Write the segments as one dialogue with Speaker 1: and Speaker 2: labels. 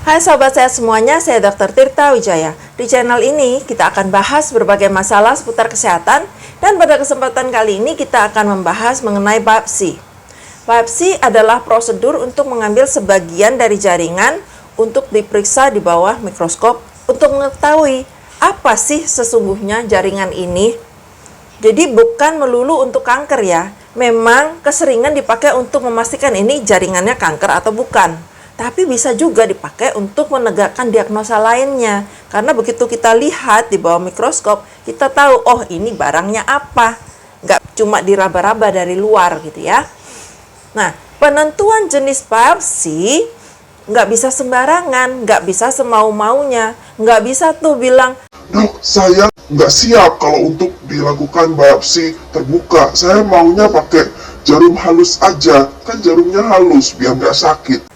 Speaker 1: Hai sobat sehat semuanya, saya Dr. Tirta Wijaya. Di channel ini kita akan bahas berbagai masalah seputar kesehatan dan pada kesempatan kali ini kita akan membahas mengenai biopsi. Biopsi adalah prosedur untuk mengambil sebagian dari jaringan untuk diperiksa di bawah mikroskop untuk mengetahui apa sih sesungguhnya jaringan ini. Jadi bukan melulu untuk kanker ya, memang keseringan dipakai untuk memastikan ini jaringannya kanker atau bukan. Tapi bisa juga dipakai untuk menegakkan diagnosa lainnya. Karena begitu kita lihat di bawah mikroskop, kita tahu, oh ini barangnya apa. Nggak cuma diraba-raba dari luar gitu ya. Nah, penentuan jenis biopsi nggak bisa sembarangan, nggak bisa semau-maunya. Nggak bisa tuh bilang,
Speaker 2: Dok, saya nggak siap kalau untuk dilakukan biopsi terbuka. Saya maunya pakai jarum halus aja. Kan jarumnya halus biar nggak sakit.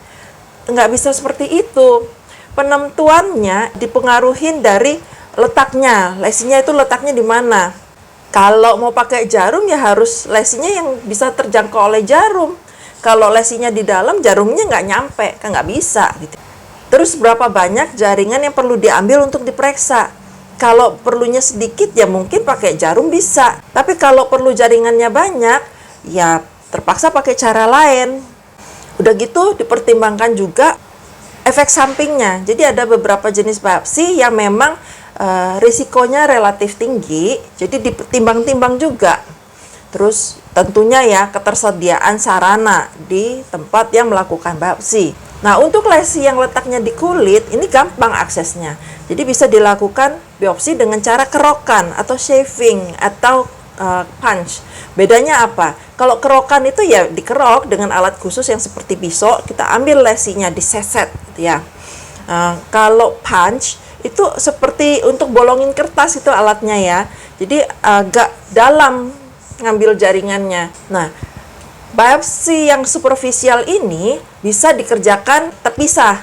Speaker 1: nggak bisa seperti itu. Penentuannya dipengaruhi dari letaknya. Lesinya itu letaknya di mana. Kalau mau pakai jarum ya harus lesinya yang bisa terjangkau oleh jarum. Kalau lesinya di dalam, jarumnya nggak nyampe, kan nggak bisa gitu. Terus berapa banyak jaringan yang perlu diambil untuk diperiksa? Kalau perlunya sedikit ya mungkin pakai jarum bisa. Tapi kalau perlu jaringannya banyak, ya terpaksa pakai cara lain. Udah gitu dipertimbangkan juga efek sampingnya. Jadi ada beberapa jenis biopsi yang memang risikonya relatif tinggi, jadi ditimbang-timbang juga. Terus tentunya ya ketersediaan sarana di tempat yang melakukan biopsi. Nah, untuk lesi yang letaknya di kulit, ini gampang aksesnya. Jadi bisa dilakukan biopsi dengan cara kerokan atau shaving atau punch. Bedanya apa? Kalau kerokan itu ya dikerok dengan alat khusus yang seperti pisau, kita ambil lesinya, diseset gitu ya. Kalau punch itu seperti untuk bolongin kertas itu alatnya ya. Jadi agak dalam ngambil jaringannya. Nah, biopsi yang superficial ini bisa dikerjakan terpisah.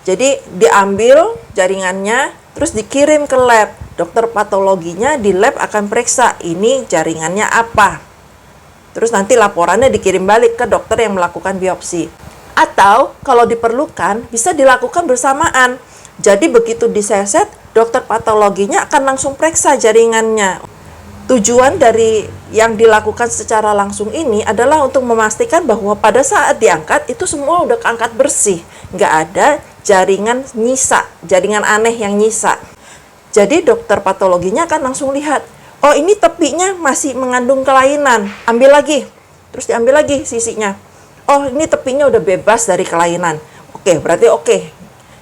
Speaker 1: Jadi diambil jaringannya, terus dikirim ke lab. Dokter patologinya di lab akan periksa ini jaringannya apa. Terus nanti laporannya dikirim balik ke dokter yang melakukan biopsi. Atau kalau diperlukan bisa dilakukan bersamaan. Jadi begitu diseset, dokter patologinya akan langsung periksa jaringannya. Tujuan dari yang dilakukan secara langsung ini adalah untuk memastikan bahwa pada saat diangkat itu semua udah keangkat bersih. Nggak ada jaringan nyisa, jaringan aneh yang nyisa. Jadi dokter patologinya akan langsung lihat, oh ini tepinya masih mengandung kelainan, ambil lagi. Terus diambil lagi sisinya. Oh ini tepinya udah bebas dari kelainan. Oke, berarti oke.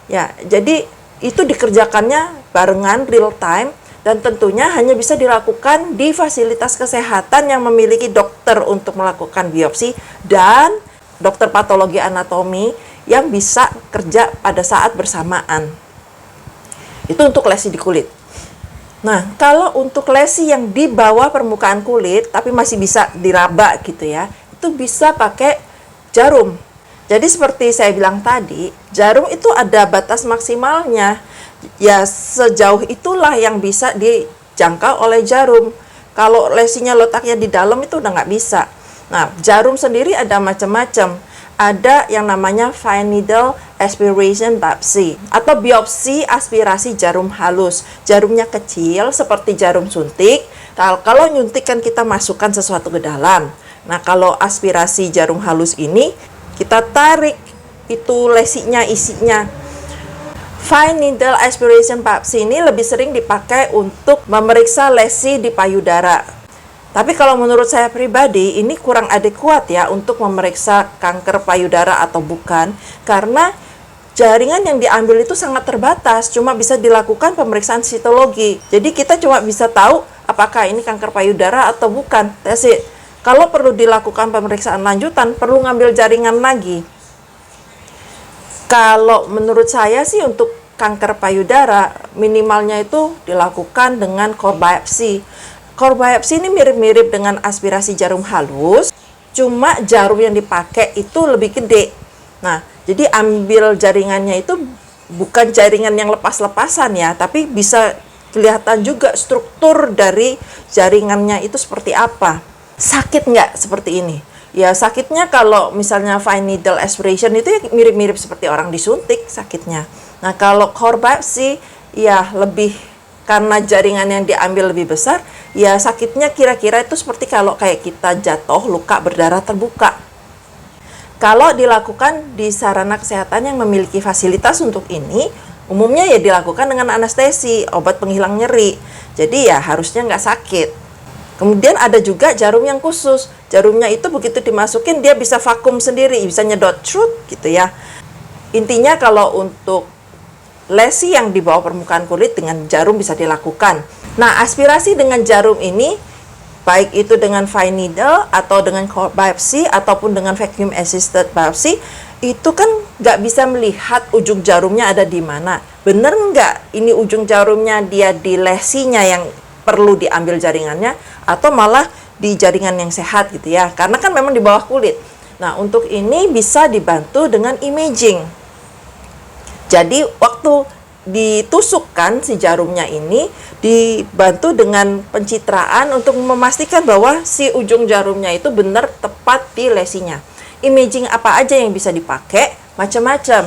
Speaker 1: Ya, jadi itu dikerjakannya barengan real time dan tentunya hanya bisa dilakukan di fasilitas kesehatan yang memiliki dokter untuk melakukan biopsi dan dokter patologi anatomi yang bisa kerja pada saat bersamaan. Itu untuk lesi di kulit. Nah, kalau untuk lesi yang di bawah permukaan kulit tapi masih bisa diraba gitu ya, itu bisa pakai jarum. Jadi seperti saya bilang tadi, jarum itu ada batas maksimalnya. Ya sejauh itulah yang bisa dijangkau oleh jarum. Kalau lesinya letaknya di dalam itu udah nggak bisa. Nah, jarum sendiri ada macam-macam. Ada yang namanya fine needle aspiration biopsy atau biopsi aspirasi jarum halus. Jarumnya kecil seperti jarum suntik. Kalau nyuntik kan kita masukkan sesuatu ke dalam. Nah, kalau aspirasi jarum halus ini kita tarik itu lesinya, isinya. Fine needle aspiration biopsy ini lebih sering dipakai untuk memeriksa lesi di payudara. Tapi kalau menurut saya pribadi, ini kurang adekuat ya untuk memeriksa kanker payudara atau bukan. Karena jaringan yang diambil itu sangat terbatas, cuma bisa dilakukan pemeriksaan sitologi. Jadi kita cuma bisa tahu apakah ini kanker payudara atau bukan. That's it. Kalau perlu dilakukan pemeriksaan lanjutan, perlu ngambil jaringan lagi. Kalau menurut saya sih untuk kanker payudara, minimalnya itu dilakukan dengan core biopsy. Core biopsy ini mirip-mirip dengan aspirasi jarum halus, cuma jarum yang dipakai itu lebih gede. Nah, jadi ambil jaringannya itu bukan jaringan yang lepas-lepasan ya, tapi bisa kelihatan juga struktur dari jaringannya itu seperti apa. Sakit nggak seperti ini? Ya sakitnya kalau misalnya fine needle aspiration itu ya mirip-mirip seperti orang disuntik sakitnya. Nah, kalau core biopsy ya lebih karena jaringan yang diambil lebih besar, ya sakitnya kira-kira itu seperti kalau kayak kita jatuh, luka berdarah terbuka. Kalau dilakukan di sarana kesehatan yang memiliki fasilitas untuk ini, umumnya ya dilakukan dengan anestesi, obat penghilang nyeri. Jadi ya harusnya nggak sakit. Kemudian ada juga jarum yang khusus. Jarumnya itu begitu dimasukin dia bisa vakum sendiri, bisa nyedot trut gitu ya. Intinya kalau untuk lesi yang di bawah permukaan kulit dengan jarum bisa dilakukan. Nah, aspirasi dengan jarum ini baik itu dengan fine needle atau dengan core biopsy ataupun dengan vacuum assisted biopsy, itu kan nggak bisa melihat ujung jarumnya ada di mana. Bener nggak ini ujung jarumnya dia di lesinya yang perlu diambil jaringannya atau malah di jaringan yang sehat gitu ya, karena kan memang di bawah kulit. Nah, untuk ini bisa dibantu dengan imaging. Jadi waktu ditusukkan si jarumnya ini dibantu dengan pencitraan untuk memastikan bahwa si ujung jarumnya itu benar tepat di lesinya. Imaging apa aja yang bisa dipakai? Macam-macam.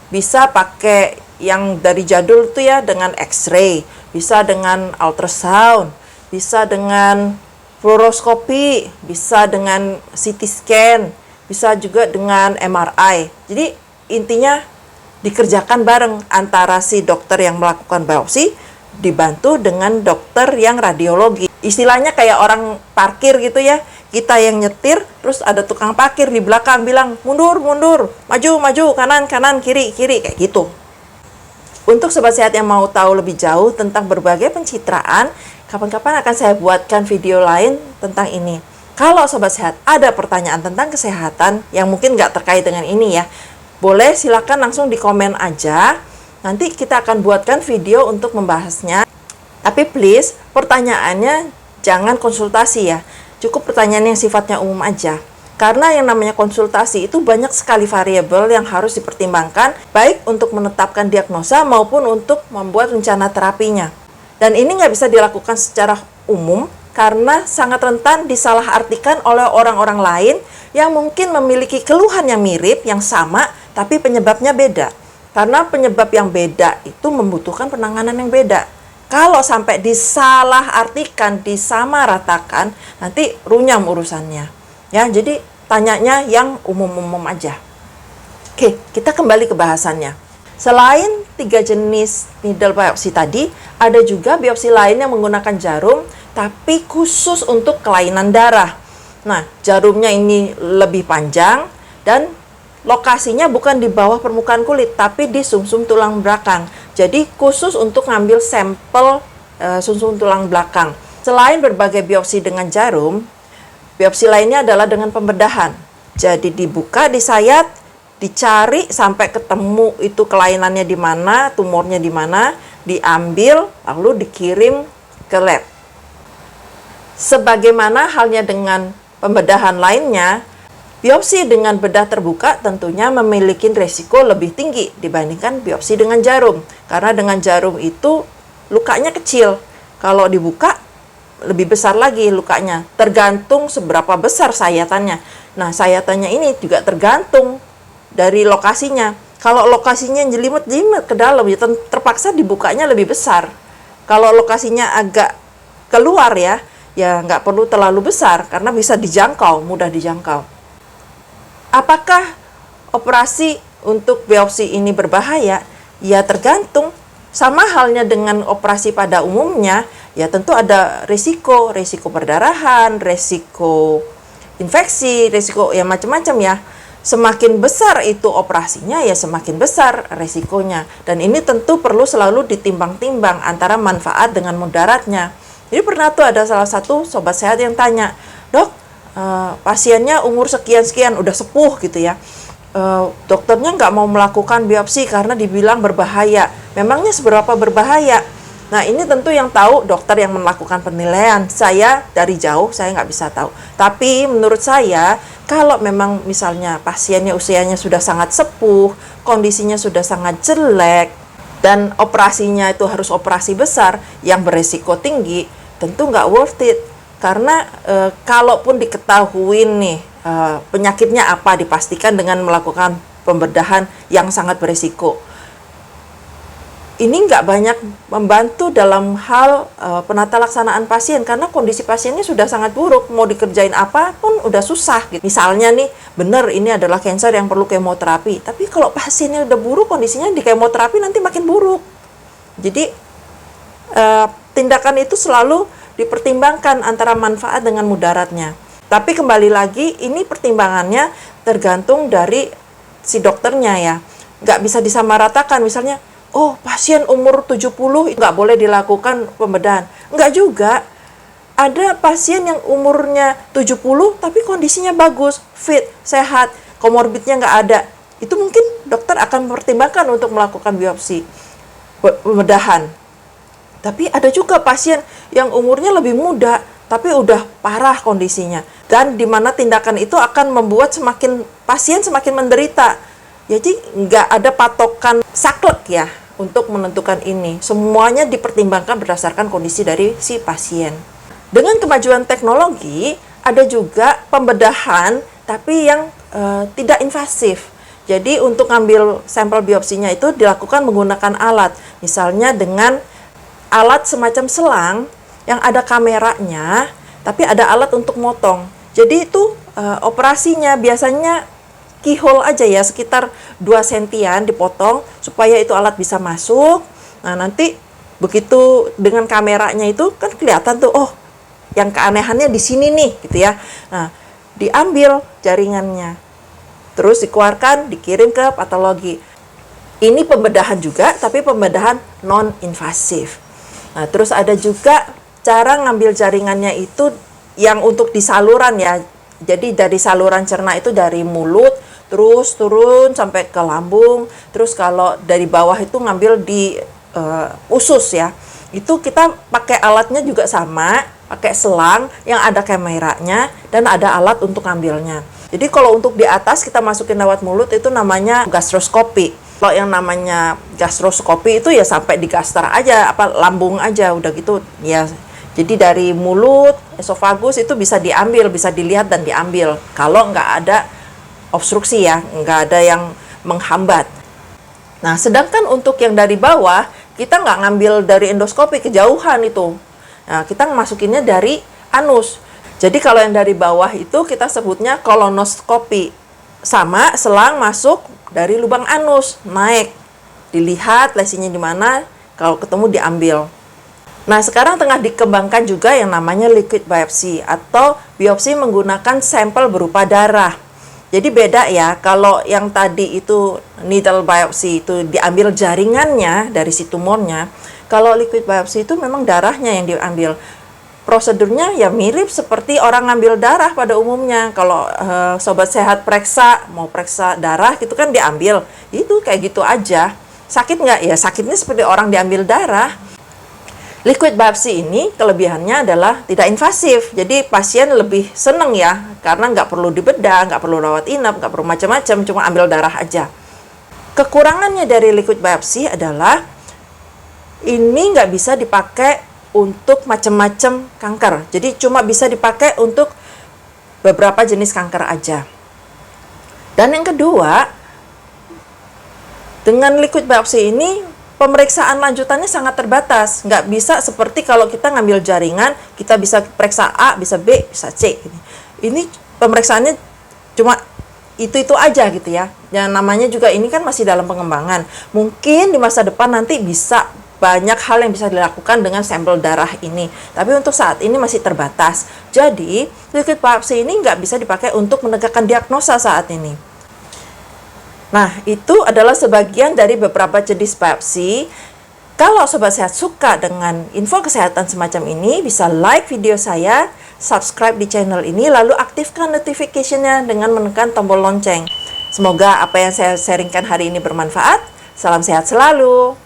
Speaker 1: Bisa pakai yang dari jadul itu ya dengan X-ray, bisa dengan ultrasound, bisa dengan fluoroskopi, bisa dengan CT scan, bisa juga dengan MRI. Jadi intinya dikerjakan bareng antara si dokter yang melakukan biopsi dibantu dengan dokter yang radiologi. Istilahnya kayak orang parkir gitu ya. Kita yang nyetir, terus ada tukang parkir di belakang bilang, mundur, mundur, maju, maju, kanan, kanan, kiri, kiri, kayak gitu. Untuk sobat sehat yang mau tahu lebih jauh tentang berbagai pencitraan, kapan-kapan akan saya buatkan video lain tentang ini. Kalau sobat sehat ada pertanyaan tentang kesehatan yang mungkin nggak terkait dengan ini ya, boleh silakan langsung di komen aja. Nanti kita akan buatkan video untuk membahasnya. Tapi please, pertanyaannya jangan konsultasi ya. Cukup pertanyaan yang sifatnya umum aja. Karena yang namanya konsultasi itu banyak sekali variabel yang harus dipertimbangkan, baik untuk menetapkan diagnosa maupun untuk membuat rencana terapinya. Dan ini nggak bisa dilakukan secara umum karena sangat rentan disalahartikan oleh orang-orang lain yang mungkin memiliki keluhan yang mirip, yang sama, tapi penyebabnya beda. Karena penyebab yang beda itu membutuhkan penanganan yang beda. Kalau sampai disalahartikan, disamaratakan, nanti runyam urusannya. Ya, jadi tanyanya yang umum-umum aja. Oke, kita kembali ke bahasannya. Selain 3 jenis needle biopsy tadi, ada juga biopsi lain yang menggunakan jarum, tapi khusus untuk kelainan darah. Nah, jarumnya ini lebih panjang dan lokasinya bukan di bawah permukaan kulit, tapi di sumsum tulang belakang. Jadi khusus untuk ngambil sampel sumsum tulang belakang. Selain berbagai biopsi dengan jarum, biopsi lainnya adalah dengan pembedahan. Jadi dibuka, disayat, dicari sampai ketemu itu kelainannya di mana, tumornya di mana, diambil lalu dikirim ke lab. Sebagaimana halnya dengan pembedahan lainnya, biopsi dengan bedah terbuka tentunya memiliki risiko lebih tinggi dibandingkan biopsi dengan jarum. Karena dengan jarum itu lukanya kecil. Kalau dibuka lebih besar lagi lukanya, tergantung seberapa besar sayatannya. Nah, sayatannya ini juga tergantung dari lokasinya. Kalau lokasinya jelimet-jelimet ke dalam, ya terpaksa dibukanya lebih besar. Kalau lokasinya agak keluar ya nggak perlu terlalu besar karena bisa dijangkau, mudah dijangkau. Apakah operasi untuk biopsi ini berbahaya? Ya tergantung. Sama halnya dengan operasi pada umumnya, ya tentu ada risiko perdarahan, risiko infeksi, risiko ya macam-macam ya. Semakin besar itu operasinya, ya semakin besar risikonya. Dan ini tentu perlu selalu ditimbang-timbang antara manfaat dengan mudaratnya. Jadi pernah tuh ada salah satu sobat sehat yang tanya, dok, pasiennya umur sekian-sekian, udah sepuh gitu ya. Dokternya nggak mau melakukan biopsi karena dibilang berbahaya. Memangnya seberapa berbahaya? Nah, ini tentu yang tahu dokter yang melakukan penilaian. Saya dari jauh, saya nggak bisa tahu. Tapi menurut saya, kalau memang misalnya pasiennya usianya sudah sangat sepuh, kondisinya sudah sangat jelek, dan operasinya itu harus operasi besar yang beresiko tinggi, tentu nggak worth it. Karena kalaupun diketahui nih penyakitnya apa, dipastikan dengan melakukan pembedahan yang sangat beresiko. ini nggak banyak membantu dalam hal penata laksanaan pasien karena kondisi pasiennya sudah sangat buruk, mau dikerjain apapun udah susah gitu. Misalnya nih, bener ini adalah cancer yang perlu kemoterapi, tapi kalau pasiennya udah buruk, kondisinya di kemoterapi nanti makin buruk. Jadi tindakan itu selalu dipertimbangkan antara manfaat dengan mudaratnya. Tapi kembali lagi, ini pertimbangannya tergantung dari si dokternya ya. Nggak bisa disamaratakan, misalnya, oh pasien umur 70 nggak boleh dilakukan pembedahan. Nggak juga. Ada pasien yang umurnya 70 tapi kondisinya bagus, fit, sehat, komorbidnya nggak ada. Itu mungkin dokter akan mempertimbangkan untuk melakukan biopsi pembedahan. Tapi ada juga pasien yang umurnya lebih muda tapi udah parah kondisinya. Dan di mana tindakan itu akan membuat pasien semakin menderita. Jadi nggak ada patokan saklek ya untuk menentukan ini. Semuanya dipertimbangkan berdasarkan kondisi dari si pasien. Dengan kemajuan teknologi, ada juga pembedahan tapi yang tidak invasif. Jadi untuk ngambil sampel biopsinya itu dilakukan menggunakan alat. Misalnya dengan alat semacam selang yang ada kameranya, tapi ada alat untuk motong. Jadi itu operasinya biasanya keyhole aja ya, sekitar 2 sentian dipotong supaya itu alat bisa masuk. Nah, nanti begitu dengan kameranya itu kan kelihatan tuh, oh, yang keanehannya di sini nih gitu ya. Nah, diambil jaringannya. Terus dikeluarkan, dikirim ke patologi. Ini pembedahan juga, tapi pembedahan non-invasif. Nah, terus ada juga cara ngambil jaringannya itu yang untuk di saluran ya. Jadi dari saluran cerna itu dari mulut, terus turun sampai ke lambung. Terus kalau dari bawah itu ngambil di usus ya. Itu kita pakai alatnya juga sama, pakai selang yang ada kameranya dan ada alat untuk ngambilnya. Jadi kalau untuk di atas kita masukin lewat mulut itu namanya gastroskopi. Kalau yang namanya gastroskopi itu ya sampai di gaster aja, lambung aja udah gitu ya. Jadi dari mulut, esofagus itu bisa diambil, bisa dilihat dan diambil. Kalau nggak ada obstruksi ya, nggak ada yang menghambat. Nah, sedangkan untuk yang dari bawah, kita nggak ngambil dari endoskopi, kejauhan itu. Nah, kita masukinnya dari anus. Jadi kalau yang dari bawah itu kita sebutnya kolonoskopi. Sama, selang masuk dari lubang anus, naik. Dilihat lesinya di mana, kalau ketemu diambil. Nah, sekarang tengah dikembangkan juga yang namanya liquid biopsy atau biopsi menggunakan sampel berupa darah. Jadi beda ya, kalau yang tadi itu needle biopsy itu diambil jaringannya dari si tumornya, kalau liquid biopsy itu memang darahnya yang diambil. Prosedurnya ya mirip seperti orang ngambil darah pada umumnya. Kalau sobat sehat mau periksa darah gitu kan diambil. Itu kayak gitu aja. Sakit nggak? Ya sakitnya seperti orang diambil darah. Liquid biopsy ini kelebihannya adalah tidak invasif. Jadi pasien lebih seneng ya, karena nggak perlu dibedah, nggak perlu rawat inap, nggak perlu macam-macam, cuma ambil darah aja. Kekurangannya dari liquid biopsy adalah ini nggak bisa dipakai untuk macam-macam kanker. Jadi cuma bisa dipakai untuk beberapa jenis kanker aja. Dan yang kedua, dengan liquid biopsy ini pemeriksaan lanjutannya sangat terbatas. Nggak bisa seperti kalau kita ngambil jaringan, kita bisa periksa A, bisa B, bisa C. Ini pemeriksaannya cuma itu aja gitu ya. Yang namanya juga ini kan masih dalam pengembangan. Mungkin di masa depan nanti bisa banyak hal yang bisa dilakukan dengan sampel darah ini. Tapi untuk saat ini masih terbatas. Jadi, liquid biopsy ini nggak bisa dipakai untuk menegakkan diagnosa saat ini. Nah, itu adalah sebagian dari beberapa jenis biopsi. Kalau Sobat Sehat suka dengan info kesehatan semacam ini, bisa like video saya, subscribe di channel ini, lalu aktifkan notification-nya dengan menekan tombol lonceng. Semoga apa yang saya sharingkan hari ini bermanfaat. Salam sehat selalu.